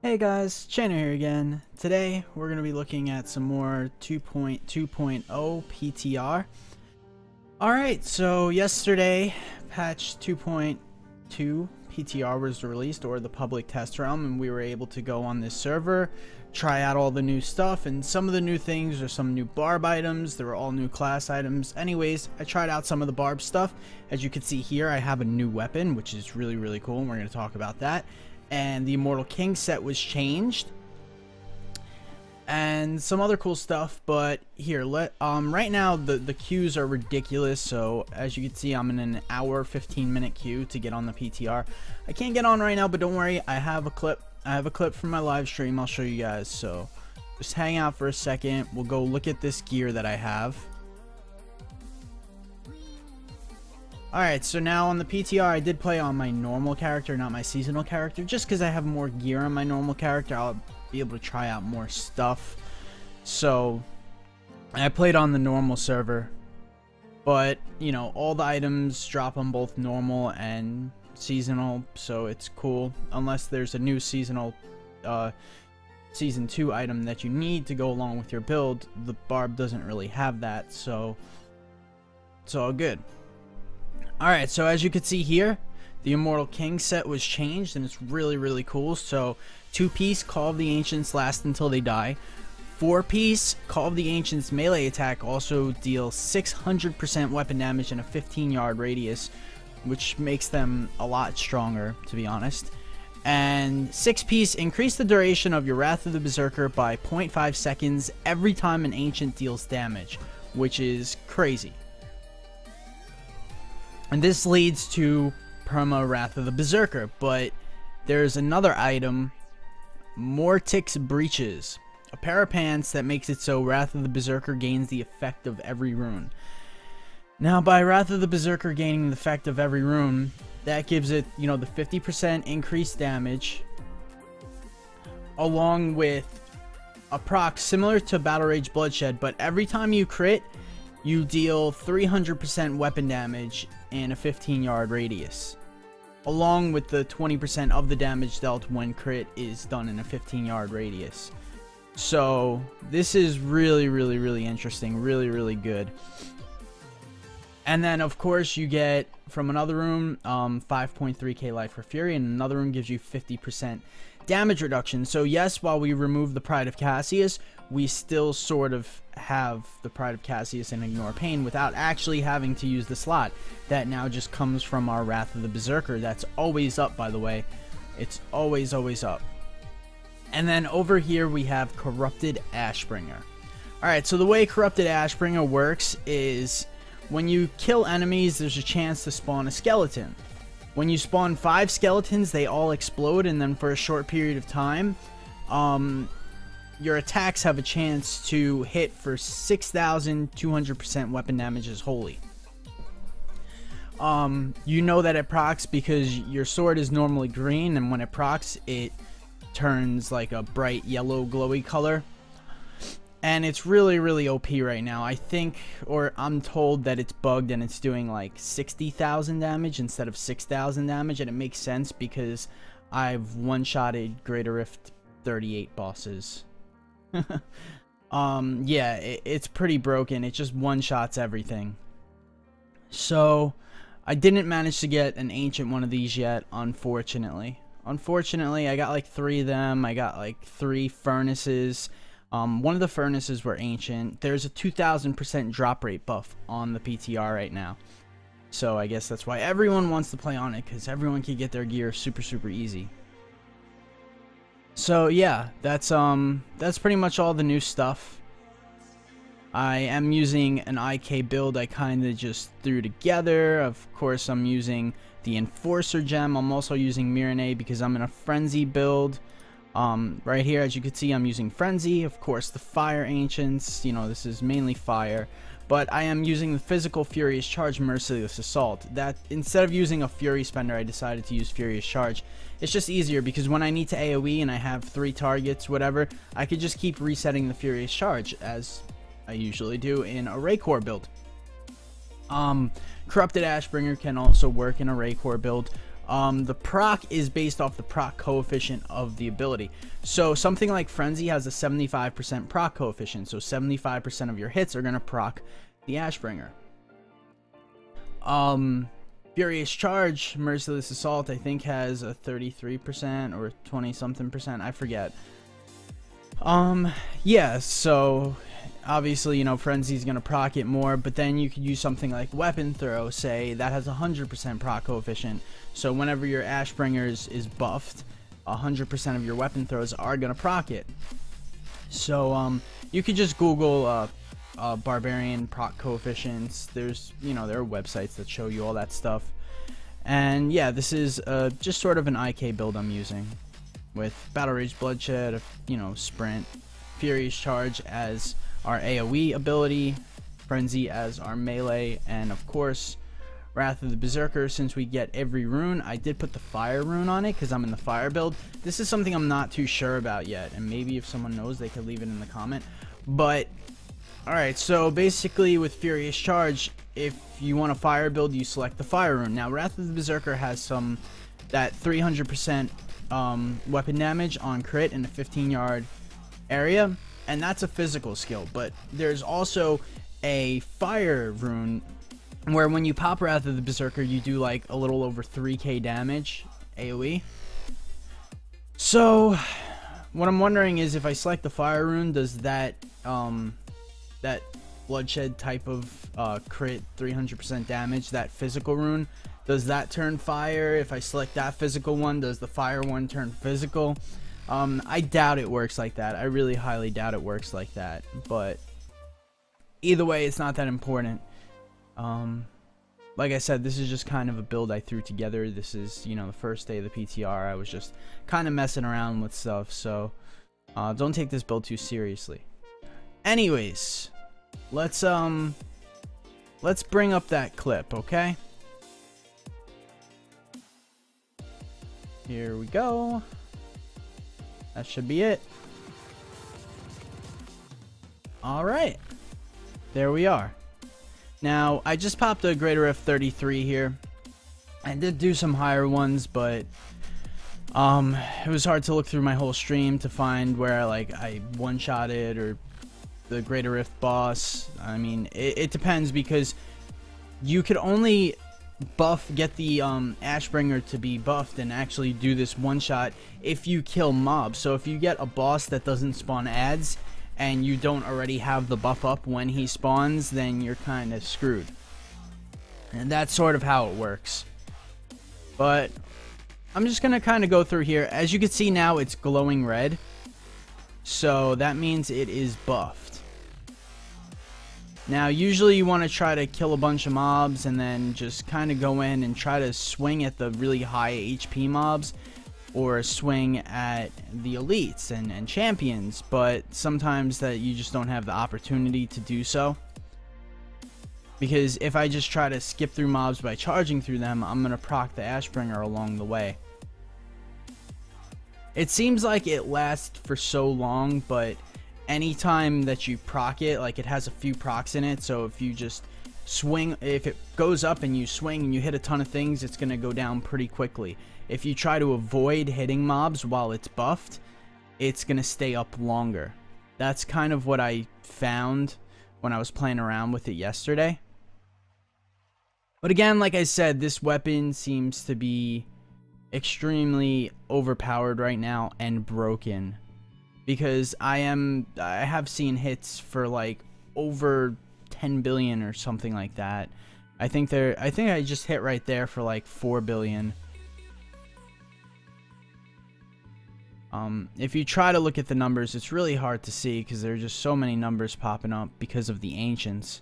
Hey guys, Chana here again. Today we're going to be looking at some more 2.2.0 PTR. Alright, so yesterday patch 2.2 PTR was released, or the public test realm, and we were able to go on this server, try out all the new stuff, and some of the new things are some new Barb items. They were all new class items. Anyways, I tried out some of the Barb stuff. As you can see here, I have a new weapon, which is really cool, and we're going to talk about that. And the Immortal King set was changed, and some other cool stuff. But here, right now the queues are ridiculous. So as you can see, I'm in an hour 15-minute queue to get on the PTR. I can't get on right now, but don't worry, I have a clip from my live stream. I'll show you guys, so just hang out for a second. We'll go look at this gear that I have. Alright, so now on the PTR, I did play on my normal character, not my seasonal character, just because I have more gear on my normal character. I'll be able to try out more stuff. So I played on the normal server, but you know, all the items drop on both normal and seasonal, so it's cool. Unless there's a new seasonal season 2 item that you need to go along with your build, the Barb doesn't really have that, so it's all good. Alright, so as you can see here, the Immortal King set was changed, and it's really cool. So 2-piece Call of the Ancients last until they die. 4-piece Call of the Ancients melee attack also deals 600% weapon damage in a 15-yard radius, which makes them a lot stronger, to be honest. And 6-piece increase the duration of your Wrath of the Berserker by 0.5 seconds every time an Ancient deals damage, which is crazy. And this leads to Perma Wrath of the Berserker, but there's another item, Mortix Breeches, a pair of pants that makes it so Wrath of the Berserker gains the effect of every rune. Now, by Wrath of the Berserker gaining the effect of every rune, that gives it, you know, the 50% increased damage, along with a proc similar to Battle Rage Bloodshed, but every time you crit, you deal 300% weapon damage in a 15-yard radius, along with the 20% of the damage dealt when crit is done in a 15-yard radius. So this is really interesting, really good. And then of course you get from another room 5.3k life for Fury, and another room gives you 50% damage reduction. So yes, while we remove the Pride of Cassius, we still sort of have the Pride of Cassius and Ignore Pain without actually having to use the slot. That now just comes from our Wrath of the Berserker. That's always up, by the way. It's always up. And then over here we have Corrupted Ashbringer. Alright, so the way Corrupted Ashbringer works is when you kill enemies, there's a chance to spawn a skeleton. When you spawn 5 skeletons, they all explode, and then for a short period of time, your attacks have a chance to hit for 6,200% weapon damage as holy. You know that it procs because your sword is normally green, and when it procs, it turns like a bright yellow glowy color. And it's really OP right now. I think, or I'm told that it's bugged and it's doing like 60,000 damage instead of 6,000 damage, and it makes sense because I've one-shotted Greater Rift 38 bosses. Yeah, it's pretty broken. It just one-shots everything. So I didn't manage to get an ancient one of these yet, unfortunately. I got like 3 of them. I got like 3 furnaces. One of the furnaces were ancient. There's a 2000% drop rate buff on the PTR right now, so I guess that's why everyone wants to play on it, because everyone can get their gear super easy. So yeah, that's pretty much all the new stuff. I am using an IK build I kind of just threw together. Of course, I'm using the Enforcer gem. I'm also using Mirane because I'm in a Frenzy build. Right here, as you can see, I'm using Frenzy. Of course, the Fire Ancients, you know, this is mainly fire. But I am using the physical Furious Charge Merciless Assault. That, instead of using a Fury Spender, I decided to use Furious Charge. It's just easier because when I need to AoE and I have 3 targets, whatever, I could just keep resetting the Furious Charge, as I usually do in a Raycore build. Corrupted Ashbringer can also work in a Raycore build. The proc is based off the proc coefficient of the ability. So something like Frenzy has a 75% proc coefficient, so 75% of your hits are going to proc the Ashbringer. Furious Charge, Merciless Assault, I think has a 33% or 20 something percent, I forget. Yeah, so obviously, you know, Frenzy's gonna proc it more, but then you could use something like Weapon Throw, say, that has a 100% proc coefficient. So whenever your Ashbringer is buffed, 100% of your weapon throws are gonna proc it. So you could just Google barbarian proc coefficients. There's, you know, there are websites that show you all that stuff. And yeah, this is just sort of an IK build I'm using, with Battle Rage Bloodshed, you know, Sprint, Furious Charge as our AoE ability, Frenzy as our melee, and of course Wrath of the Berserker. Since we get every rune, I did put the fire rune on it because I'm in the fire build. This is something I'm not too sure about yet, and maybe if someone knows, they could leave it in the comment. But alright, so basically with Furious Charge, if you want a fire build, you select the fire rune. Now Wrath of the Berserker has that 300% weapon damage on crit in a 15-yard area, and that's a physical skill. But there's also a fire rune where when you pop Wrath of the Berserker, you do like a little over 3k damage AoE. So what I'm wondering is, if I select the fire rune, does that that bloodshed type of crit 300% damage, that physical rune, does that turn fire? If I select that physical one, does the fire one turn physical? I doubt it works like that. I really highly doubt it works like that. But either way, it's not that important. Like I said, this is just kind of a build I threw together. This is, you know, the first day of the PTR. I was just kind of messing around with stuff, so don't take this build too seriously. Anyways, let's bring up that clip, okay? Here we go. That should be it. Alright. There we are. Now, I just popped a Greater F33 here. I did do some higher ones, but it was hard to look through my whole stream to find where I one-shotted or the Greater Rift boss. I mean, it depends, because you could only get the Ashbringer to be buffed and actually do this one shot if you kill mobs. So if you get a boss that doesn't spawn ads and you don't already have the buff up when he spawns, then you're kind of screwed. And that's sort of how it works. But I'm just gonna kind of go through here. As you can see now, it's glowing red, so that means it is buffed. Now, usually you want to try to kill a bunch of mobs and then just kind of go in and try to swing at the really high HP mobs, or swing at the elites and champions, but sometimes that you just don't have the opportunity to do so. Because if I just try to skip through mobs by charging through them, I'm going to proc the Ashbringer along the way. It seems like it lasts for so long, but anytime that you proc it, like, it has a few procs in it, so if you just swing, if it goes up and you swing and you hit a ton of things, it's going to go down pretty quickly. If you try to avoid hitting mobs while it's buffed, it's going to stay up longer. That's kind of what I found when I was playing around with it yesterday. But again, like I said, this weapon seems to be extremely overpowered right now and broken. Because I have seen hits for like over 10 billion or something like that. I think I just hit right there for like 4 billion. If you try to look at the numbers, it's really hard to see because there are just so many numbers popping up because of the ancients.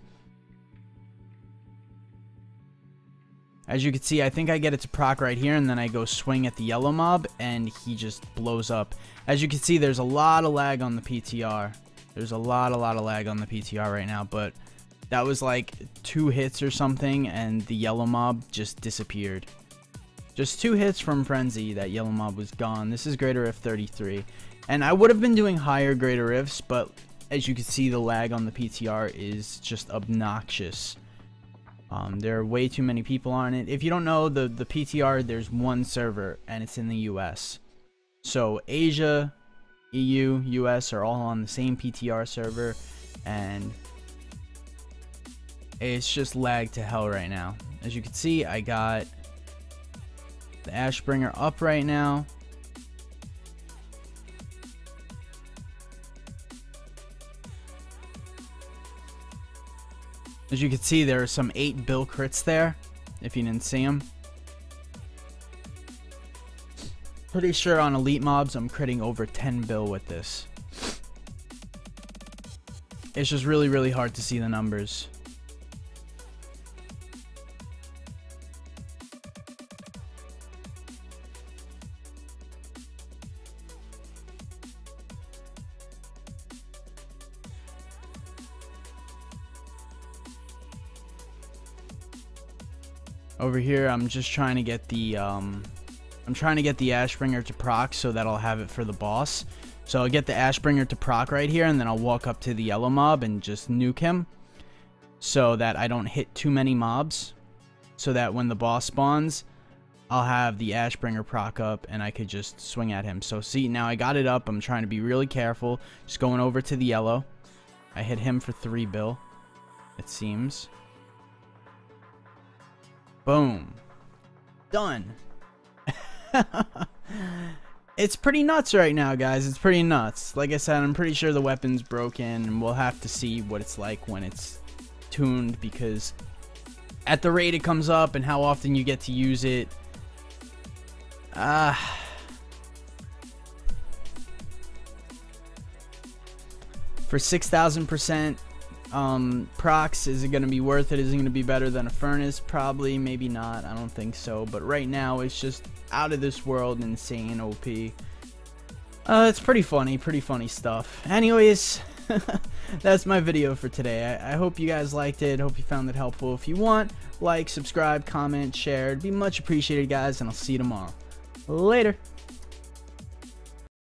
As you can see, I think I get it to proc right here, and then I go swing at the yellow mob, and he just blows up. As you can see, there's a lot of lag on the PTR. There's a lot of lag on the PTR right now, but that was like 2 hits or something, and the yellow mob just disappeared. Just 2 hits from Frenzy, that yellow mob was gone. This is Greater F33. And I would have been doing higher Greater Ifs, but as you can see, the lag on the PTR is just obnoxious. There are way too many people on it. If you don't know, the PTR, there's one server, and it's in the US. So Asia, EU, US are all on the same PTR server, and it's just lag to hell right now. As you can see, I got the Ashbringer up right now. As you can see, there are some 8 bill crits there, if you didn't see them. Pretty sure on elite mobs, I'm critting over 10 bill with this. It's just really, really hard to see the numbers. Over here, I'm just trying to get the Ashbringer to proc so that I'll have it for the boss. So I'll get the Ashbringer to proc right here, and then I'll walk up to the yellow mob and just nuke him so that I don't hit too many mobs, so that when the boss spawns, I'll have the Ashbringer proc up and I could just swing at him. So see, now I got it up. I'm trying to be really careful. Just going over to the yellow. I hit him for 3 bill, it seems. Boom. Done. It's pretty nuts right now, guys. It's pretty nuts. Like I said, I'm pretty sure the weapon's broken, and we'll have to see what it's like when it's tuned, because at the rate it comes up and how often you get to use it, for 6,000% procs, is it going to be worth it? Is it going to be better than a furnace? Probably, maybe not. I don't think so. But right now, it's just out of this world, insane OP. It's pretty funny stuff. Anyways, that's my video for today. I hope you guys liked it. Hope you found it helpful. If you want, like, subscribe, comment, share. It'd be much appreciated, guys, and I'll see you tomorrow. Later.